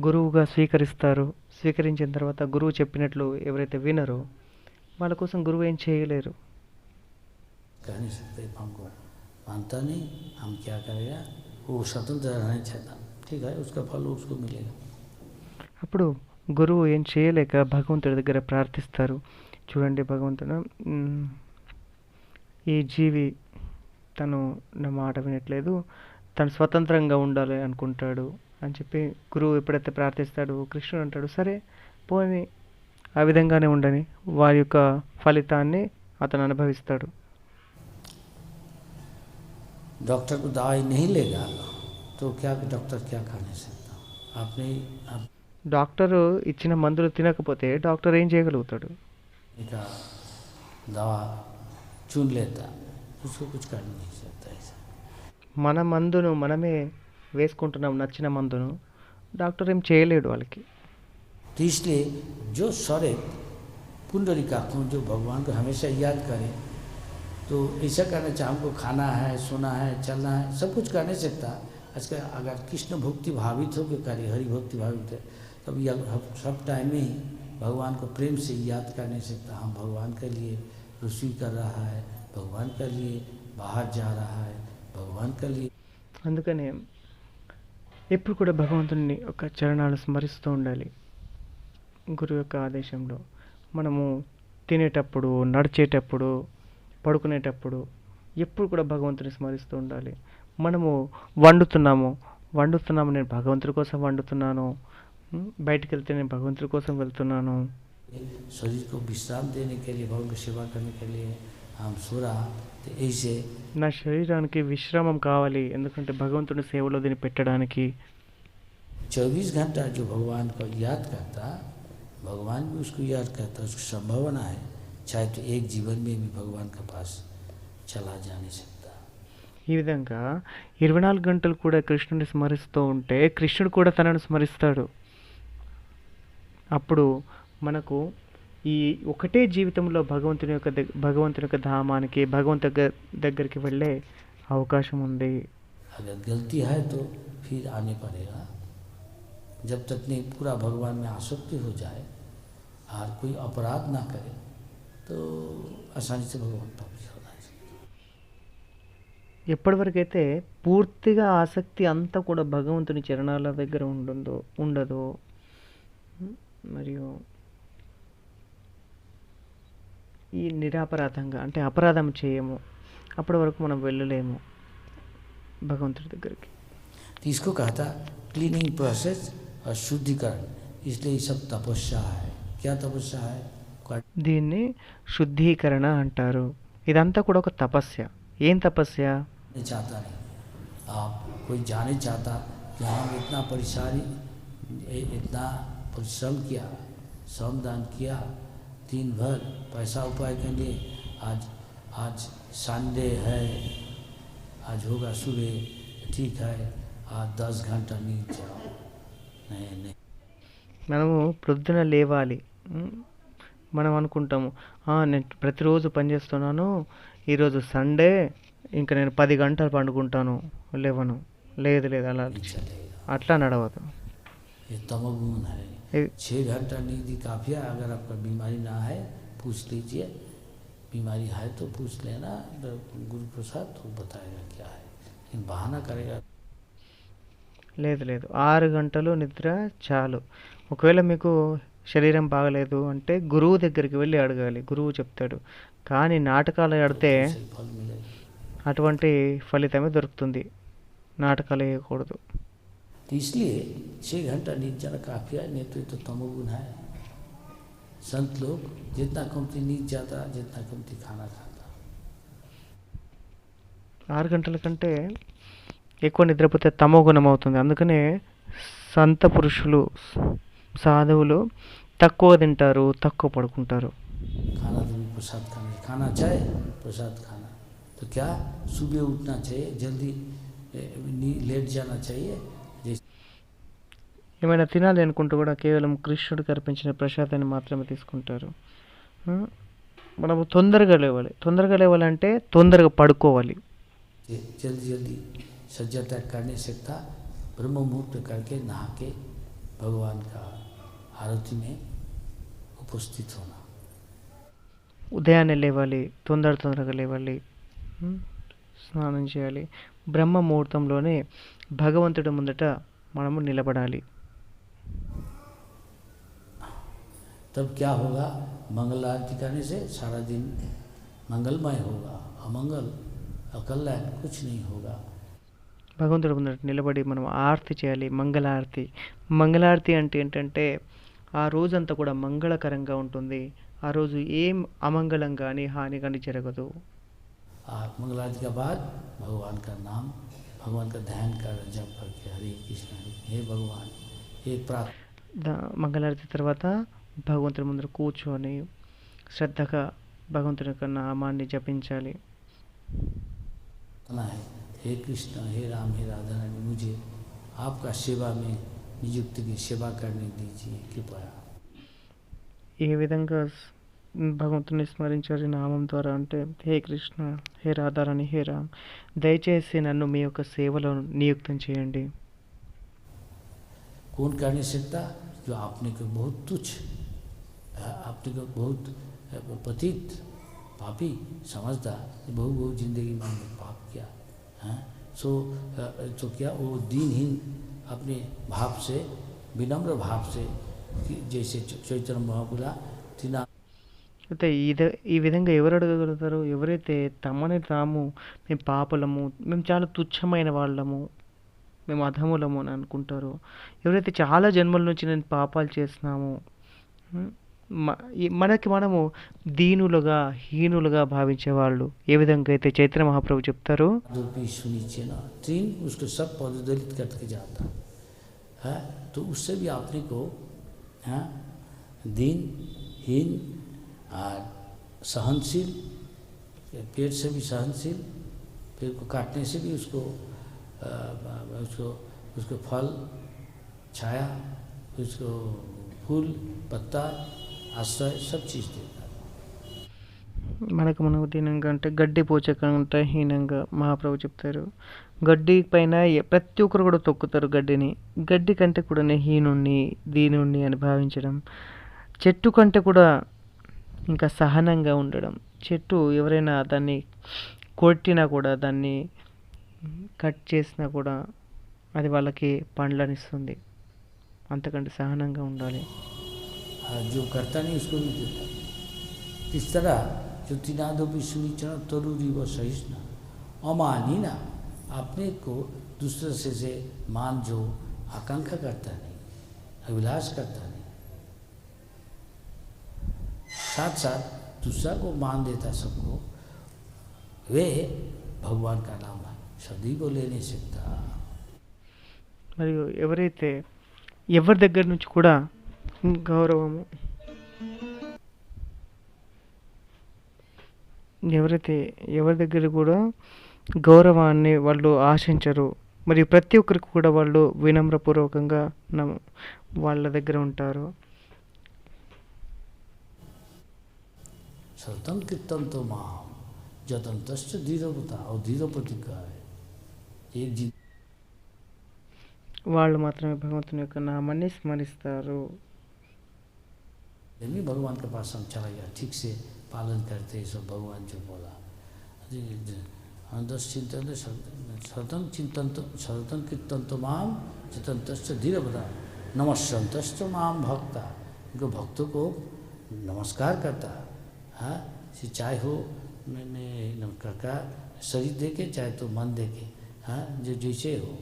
గురువుగా స్వీకరిస్తారు. స్వీకరించిన తర్వాత గురువు చెప్పినట్లు ఎవరైతే వినరో వాళ్ళ కోసం గురువు ఏం చేయలేరు. कह नहीं सकते, हमको मानता नहीं, हम क्या करेगा, वो स्वतंत्र रहना चाहता, ठीक है, उसका फल उसको मिलेगा। అప్పుడు గురువు ఏం చేయలేక భగవంతుడి దగ్గర ప్రార్థిస్తారు. చూడండి భగవంతుడు, ఈ జీవి తను నా మాట వినట్లేదు, తను స్వతంత్రంగా ఉండాలి అనుకుంటాడు అని చెప్పి గురువు ఎప్పుడైతే ప్రార్థిస్తాడో కృష్ణుడు అంటాడు, సరే పోని ఆ విధంగానే ఉండని, వారి యొక్క ఫలితాన్ని అతను అనుభవిస్తాడు. डॉक्टर को दवाई नहीं लेगा तो क्या डॉक्टर क्या खाने सकता, आपने డాక్టరు ఇచ్చిన మందులు తినకపోతే డాక్టర్ ఏం చేయగలుగుతాడు? का दवा चुन लेता, उसको कुछ कर नहीं सकता ऐसा। మన మందును మనమే వేసుకుంటున్నాం, నచ్చిన మందును, డాక్టర్ ఏం చేయలేడు వాళ్ళకి. तो इसलिए जो सरे पुंडरीकाक्षों जो भगवान को हमेशा याद करें, तो ऐसा करना चाहिए। हमको खाना है, सोना है, चलना है, सब कुछ कर नहीं सकता। आजकल अगर कृष्ण भक्ति भावित होकर करे, हरि भक्ति भावित है, तब यह सब टाइम में ही भगवान को प्रेम से याद कर नहीं सकता। हम भगवान के लिए रसोई कर रहा है, भगवान के लिए बाहर जा रहा है, भगवान के लिए। అందుకనే ఎప్పుడు కూడా భగవంతుని ఒక చరణాలు స్మరిస్తూ ఉండాలి. గురువు యొక్క ఆదేశంలో మనము తినేటప్పుడు, నడిచేటప్పుడు, పడుకునేటప్పుడు ఎప్పుడు కూడా భగవంతుని స్మరిస్తూ ఉండాలి. మనము వండుతున్నాము, నేను భగవంతుడి కోసం వండుతున్నాను, బయటికి వెళ్తే నేను భగవంతుడి కోసం వెళ్తున్నాను. शरीर को विश्राम देने के लिए, भगवान की सेवा करने के लिए हम सो रहा, तो ऐसे నా శరీరానికి విశ్రామం కావాలి, ఎందుకంటే భగవంతుని సేవలో దీన్ని పెట్టడానికి. 24 घंटा जो भगवान को याद करता, भगवान भी उसको याद करता, उसकी संभावना है चाहे तो एक जीवन में भी भगवान के पास चला जा नहीं सकता। ఈ విధంగా 24 గంటలు కూడా కృష్ణుని స్మరిస్తూ ఉంటే కృష్ణుడు కూడా తనను స్మరిస్తాడు. అప్పుడు మనకు ఈ ఒకటే జీవితంలో భగవంతుని యొక్క ధామానికి దగ్గరికి వెళ్ళే అవకాశం ఉంది. अगर गलती है तो फिर आने पड़ेगा, जब तक नहीं पूरा भगवान में आसक्ति हो जाए और कोई अपराध ना करे तो आसानी से भगवान प्राप्त हो जाए। ఎప్పటివరకైతే పూర్తిగా ఆసక్తి అంతా కూడా భగవంతుని చరణాల దగ్గర ఉండదో మరియు ఈ నిరపరాధంగా అంటే అపరాధం చేయము, అప్పటి వరకు మనం వెళ్ళలేము భగవంతుడి దగ్గరికి. तो इसको कहा था क्लीनिंग प्रोसेस और शुद्धिकरण, इसलिए ये सब तपस्या है। क्या तपस्या है? దీన్ని శుద్ధీకరణ అంటారు. ఇదంతా కూడా ఒక తపస్య. ఏం తపస్య? चाहता नहीं, आप कोई जाने चाहता कि हम इतना परिश्रम किया, श्रमदान किया, दिन भर पैसा उपाय के लिए, आज संडे है, आज होगा सुबह, ठीक है, आज 10 घंटा नींद जाओ। नहीं, మనము ప్రొద్దున లేవాలి. మనం అనుకుంటాము నేను ప్రతిరోజు పనిచేస్తున్నాను, ఈరోజు సండే ఇంకా నేను 10 గంటలు పండుకుంటాను, లేవను. లేదు అట్లా నడవదు. ये तमोगुण है। 6 घंटा नींद ही काफ़ी है। अगर आपका बीमारी ना है पूछ लीजिए, बीमारी है तो पूछ लेना, गुरु प्रसाद तो बताएगा क्या है, लेकिन बहाना करेगा। లేదు 6 గంటలు నిద్ర చాలు. ఒకవేళ మీకు శరీరం బాగలేదు అంటే గురువు దగ్గరికి వెళ్ళి అడగాలి, గురువు చెప్తాడు. కానీ నాటకాలు ఆడితే फल मिलेगा। అటువంటి ఫలితమే దొరుకుతుంది. నాటకాలు వేయకూడదు. तो इसलिए 6 घंटा नींद जाना काफ़ी है, नहीं तो ये तो तमोगुण है। संत लोग जितना कमती नींद जाता, जितना कमती खाना खाता। 6 గంటల కంటే ఎక్కువ నిద్రపోతే తమో గుణం అవుతుంది. అందుకనే సంత పురుషులు సాధువులు తక్కువ తింటారు, తక్కువ పడుకుంటారు. खाना तो भी प्रसाद खाना चाहे प्रसाद खाना, तो क्या सुबह उठना चाहिए, जल्दी लेट जाना चाहिए। ఏమైనా తినాలి అనుకుంటూ కూడా కేవలం కృష్ణుడికి అర్పించిన ప్రసాదాన్ని మాత్రమే తీసుకుంటారు. మనము తొందరగా లేవాలంటే తొందరగా పడుకోవాలి. जल्दी सज्जा तक करने सकता, ब्रह्म मुहूर्त करके नहा के भगवान का आरती में उपस्थित होना। ఉదయాన్నే లేవాలి, తొందరగా లేవాలి, స్నానం చేయాలి. బ్రహ్మ ముహూర్తంలోనే భగవంతుడి ముందట మనము నిలబడాలి. तब क्या होगा? मंगल आरती करने से सारा दिन मंगलमय होगा, अमंगल अकल्याण कुछ नहीं होगा। భగవంతుడి ముందట నిలబడి మనం ఆరతి చేయాలి, మంగళారతి అంటే ఏంటంటే ఆ రోజంతా కూడా మంగళకరంగా ఉంటుంది. ఆ రోజు ఏం అమంగళం కానీ హాని కానీ జరగదు. मंगल आरती के बाद भगवान का नाम, भगवान का ध्यान कर जप करके हरे कृष्ण हे भगवान हे प्रार्थना। మంగళారతి తర్వాత భగవంతుడి ముందర కూర్చొని శ్రద్ధగా భగవంతుడి యొక్క నామాన్ని జపించాలి. है हे कृष्ण हे राम हे राधा रानी, मुझे आपका सेवा में नियुक्ति की सेवा करने दीजिए कृपया। ఏ విధంగా భగవంతుని స్మరించాలి నామం ద్వారా అంటే హే కృష్ణ హే రాధారాణి హే రామ్, దయచేసి నన్ను మీ యొక్క సేవలో నియుక్తం చేయండి. कौन कर नहीं सकता? जो आपने को बहुत तुच्छ, आपने को बहुत पतित पापी समझता, बहुत जिंदगी में पाप किया है, तो क्या वो दीनहीन अपने भाव से, विनम्र भाव से, जैसे चैतन्य महापुरा तिना। అయితే ఈ విధంగా ఎవరు అడగగలుగుతారు? ఎవరైతే తమని తాము మేము పాపలము, మేము చాలా తుచ్చమైన వాళ్ళము, మేము అధములము అని అనుకుంటారో, ఎవరైతే చాలా జన్మల నుంచి నేను పాపాలు చేస్తున్నాము, మనకి మనము దీనులుగా హీనులుగా భావించే వాళ్ళు ఏ విధంగా అయితే చైతన్య మహాప్రభు చెప్తారు, है, तो उससे भी अपने को दीनहीन और सहनशील, पेड़ से भी सहनशील, पेड़ को काटने से भी उसको उसको फल, छाया, उसको फूल, पत्ता, आश्रय सब चीज़ देता है। మనకు దీనంగా అంటే గడ్డి పోచకంటే హీనంగా మహాప్రభు చెప్తారు. గడ్డి పైన ప్రతి ఒక్కరు కూడా తొక్కుతారు గడ్డిని. గడ్డి కంటే కూడా హీనుణ్ణి, దీనుణ్ణి అని భావించడం. చెట్టు కంటే కూడా ఇంకా సహనంగా ఉండడం. చెట్టు ఎవరైనా దాన్ని కొట్టినా కూడా, దాన్ని కట్ చేసినా కూడా అది వాళ్ళకి పండ్లనిస్తుంది. అంతకంటే సహనంగా ఉండాలి. जो करता नहीं उसको नहीं देता। इस तरह जो तीनादो विष्णुचरण तरुरी व सहिष्णु अमानी ना, अपने को दूसरे से मान जो आकांक्षा करता नहीं, अभिलाष करता नहीं, साथ साथ दूसरा को मान देता सबको, वे भगवान का नाम है सदी को ले नहीं सकता। మరియు ఎవరైతే ఎవరి దగ్గర నుంచి కూడా గౌరవము, ఎవరైతే ఎవరి దగ్గర కూడా గౌరవాన్ని వాళ్ళు ఆశించరు, మరియు ప్రతి ఒక్కరికి కూడా వాళ్ళు వినమ్రపూర్వకంగా వాళ్ళ దగ్గర ఉంటారు. सतम कीर्तन तो माम जतंतश्च धीरवता और धीरपति का है एक जी వాళ్ళు मात्रమే భగవంతుని యొక్క నామాన్ని స్మరిస్తారు. भगवान के पास हम चला गया, ठीक से पालन करते सब भगवान जो बोला। दस चिंतन सतम चिंतन तो सतम कीर्तन तो माम जतंतश्च धीरवता नमस्संतश्च माम भक्ता, उनको भक्तों को नमस्कार करता है, चाहे हो मैंने का शरीर देके चाहे तो मन देके, हाँ जो जैसे हो।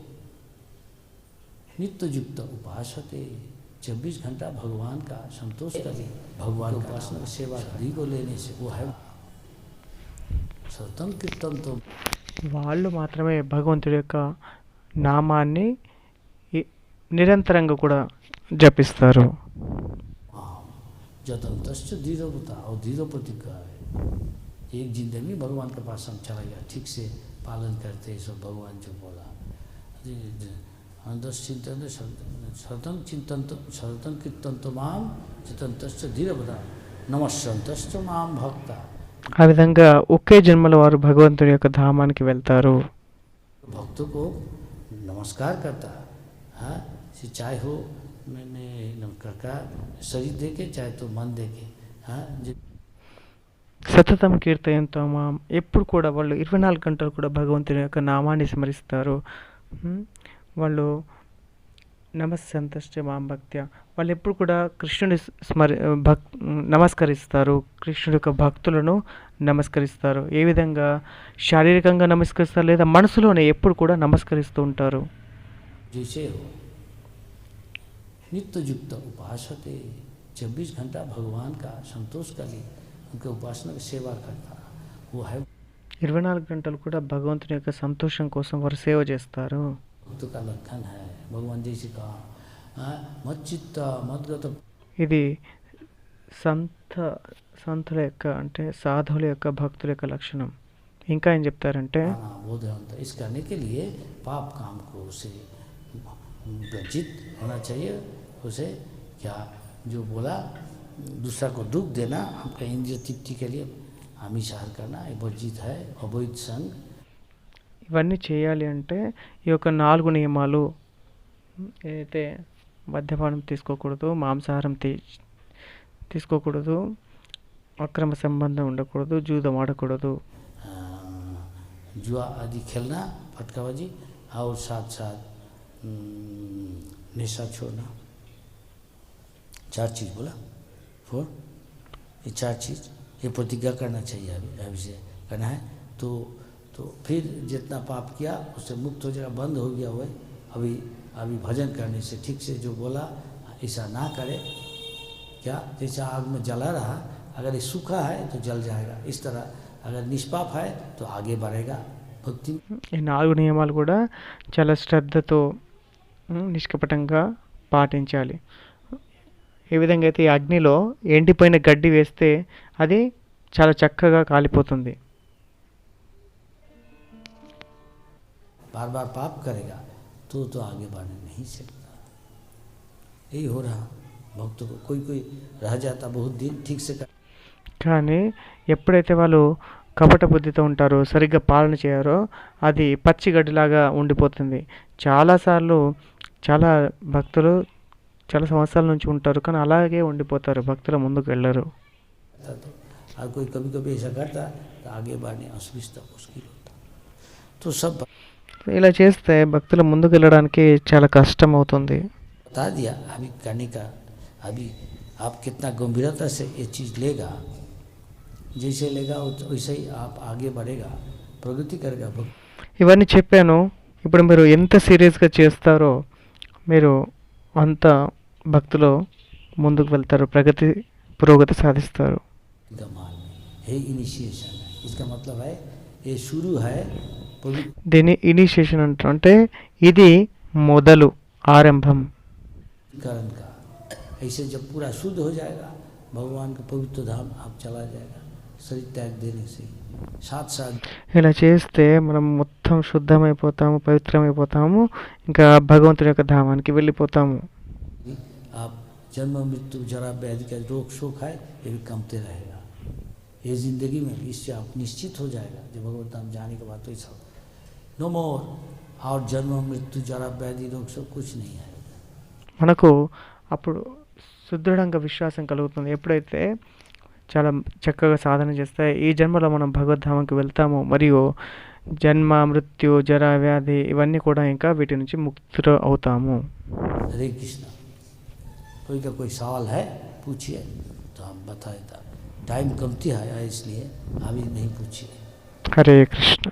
नित्य युक्त उपासते, 24 घंटा भगवान का संतोष करे, भगवान का उपासना सेवा हरि को लेने से वो है सतम कीर्तन तो వాళ్ళు మాత్రమే భగవంతుడి యొక్క నామాన్ని నిరంతరంగా కూడా జపిస్తారు. जतंतश्च धीरवता और धीरपति का है एक जिंदगी भगवान के पास हम चला गया, ठीक से पालन करते सब भगवान जो बोला। दस चिंतन सतम चिंतन तो सतम कीर्तन तो माम जतंतश्च धीरवता नमस्संतश्च माम भक्ता, ఆ విధంగా ఒకే జన్మలో వారు భగవంతుడి యొక్క ధామానికి వెళ్తారు. भक्तों को नमस्कार करता है, चाहे हो मैंने का शरीर देके चाहे तो मन देके, हाँ సతతం కీర్తయంతో మాం, ఎప్పుడు కూడా వాళ్ళు 24 గంటలు కూడా భగవంతుని యొక్క నామాన్ని స్మరిస్తారు. వాళ్ళు నమస్సంతశ్చ మాం భక్త్యా, వాళ్ళు ఎప్పుడు కూడా కృష్ణుని నమస్కరిస్తారు, కృష్ణుడి యొక్క భక్తులను నమస్కరిస్తారు. ఏ విధంగా శారీరకంగా నమస్కరిస్తారు లేదా మనసులోనే ఎప్పుడు కూడా నమస్కరిస్తూ ఉంటారు. जैसे हो नित्य युक्त उपासते, 24 घंटा भगवान का संतोष करे, उनके उपासना की सेवा करता वो है 24 గంటలు కూడా భగవంతుని యొక్క సంతోషం కోసం వారు సేవ చేస్తారు. भक्त का लक्षण है भगवान जैसे कहा मत चित्त मदगत, ఇది సంతుల యొక్క అంటే సాధువుల యొక్క భక్తుల యొక్క లక్షణం. ఇంకా ఏం చెప్తారంటే बोधवंत इस करने के लिए पाप काम को उसे वर्जित होना चाहिए, उसे क्या जो बोला दूसरा को दुख देना, हमका इंद्रिय तृप्ति के लिए आमिषाहार करना ये वर्जित है, अवैध संग। ఇవన్నీ చేయాలి అంటే ఈ యొక్క 4 నియమాలు ఏదైతే మద్యపానం తీసుకోకూడదు, మాంసాహారం తీసుకోకూడదు, అక్రమ సంబంధం ఉండకూడదు, జూదం ఆడకూడదు, जुआ आदि खेलना, पटकाबाजी और साथ साथ नशा छोड़ना। 4 चीज़ बोला 4, ये 4 चीज़ ये प्रतिज्ञा करना चाहिए अभी से करना है। तो फिर जितना पाप किया उससे मुक्त हो जाएगा, बंद हो गया हुआ है। अभी भजन करने से ठीक से जो बोला ऐसा ना करे, क्या जैसा आग में जला रहा, अगर ये सूखा है तो जल जाएगा, इस तरह अगर निष्पाप है तो आगे बढ़ेगा भक्ति। ఈ 4 నియమాలు కూడా చాలా శ్రద్ధతో నిష్కపటంగా పాటించాలి. ఏ విధంగా అయితే ఈ అగ్నిలో ఎండిపోయిన గడ్డి వేస్తే అది చాలా చక్కగా కాలిపోతుంది. बार बार पाप करेगा तो आगे बढ़ने नहीं सकता. यही हो रहा भक्तों को. कोई कोई रह जाता बहुत दिन ठीक से కానీ ఎప్పుడైతే వాళ్ళు కపట బుద్ధితో ఉంటారో, సరిగ్గా పాలన చేయరో, అది పచ్చిగడ్డిలాగా ఉండిపోతుంది. చాలాసార్లు చాలా భక్తులు చాలా సంవత్సరాల నుంచి ఉంటారు, కానీ అలాగే ఉండిపోతారు, భక్తుల ముందుకు వెళ్ళరు. और कोई कभी कभी ऐसा करता तो आगे बढ़ने असुविधा मुश्किल होता. तो सब ఇలా చేస్తే భక్తుల ముందుకు వెళ్ళడానికి చాలా కష్టం అవుతుంది. बता दिया अभी करने का. अभी आप कितना गंभीरता से ये चीज़ लेगा, जैसे लेगा वैसे ही आप आगे बढ़ेगा, प्रगति करेगा. ఇవన్నీ చెప్పాను. ఇప్పుడు మీరు ఎంత సీరియస్గా చేస్తారో మీరు అంత భక్తులు ముందుకు వెళ్తారు, పురోగతి సాధిస్తారు. कमाल है इनिशिएशन है. इसका मतलब है ये शुरू है దీన్ని ఇనిషియేషన్ అంటారు. అంటే ఇది మొదలు, ఆరంభం. करण का. ऐसे जब पूरा शुद्ध हो जाएगा, भगवान का पवित्र धाम आप चला जाएगा शरीर त्याग देने से. साथ साथ ఇలా చేస్తే మనం మొత్తం శుద్ధమైపోతాము, పవిత్రమైపోతాము, ఇంకా భగవంతుడి యొక్క ధామానికి వెళ్ళిపోతాము. आप जन्म मृत्यु जरा व्याधि का रोग शोक है ये भी कमते रहेगा. ये जिंदगी में इससे आप निश्चित हो जाएगा जब भगवत धाम जाने के बाद तो सब नो मोर. और जन्म मृत्यु जरा व्याधि रोग शोक कुछ नहीं है. మనకు అప్పుడు సుదృఢంగా విశ్వాసం కలుగుతుంది. ఎప్పుడైతే చాలా చక్కగా సాధన చేస్తే ఈ జన్మలో మనం భగవద్ధామంకి వెళ్తాము, మరియు జన్మ మృత్యు జరా వ్యాధి ఇవన్నీ కూడా ఇంకా వీటి నుంచి ముక్తులు అవుతాము. हरे कृष्ण. कोई का कोई सवाल है पूछिए तो हम बताए. टाइम कमती है इसलिए अभी नहीं पूछिए. హరే కృష్ణ.